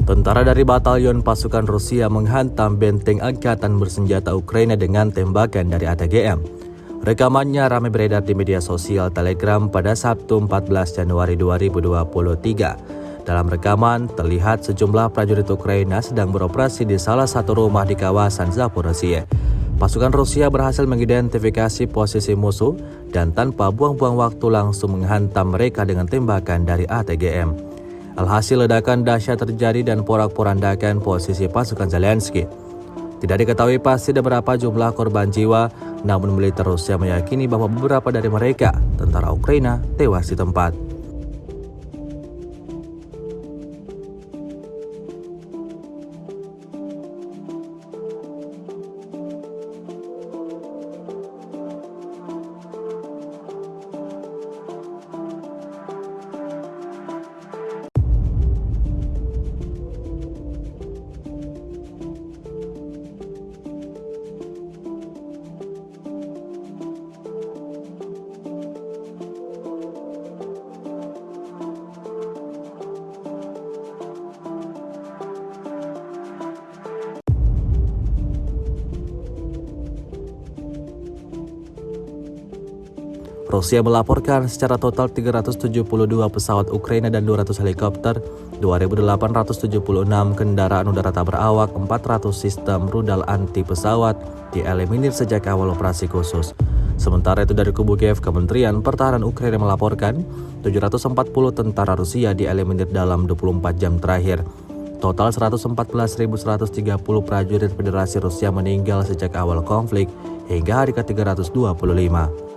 Tentara dari batalion pasukan Rusia menghantam benteng angkatan bersenjata Ukraina dengan tembakan dari ATGM. Rekamannya ramai beredar di media sosial Telegram pada Sabtu 14 Januari 2023. Dalam rekaman, terlihat sejumlah prajurit Ukraina sedang beroperasi di salah satu rumah di kawasan Zaporizhzhia. Pasukan Rusia berhasil mengidentifikasi posisi musuh dan tanpa buang-buang waktu langsung menghantam mereka dengan tembakan dari ATGM. Alhasil ledakan dahsyat terjadi dan porak-porandakan posisi pasukan Zelensky. Tidak diketahui pasti berapa jumlah korban jiwa, namun militer Rusia meyakini bahwa beberapa dari mereka, tentara Ukraina, tewas di tempat. Rusia melaporkan secara total 372 pesawat Ukraina dan 200 helikopter, 2.876 kendaraan udara tak berawak, 400 sistem rudal anti pesawat dieliminir sejak awal operasi khusus. Sementara itu dari kubu Kiev, Kementerian Pertahanan Ukraina melaporkan 740 tentara Rusia dieliminir dalam 24 jam terakhir. Total 114.130 prajurit Federasi Rusia meninggal sejak awal konflik hingga hari ke-325.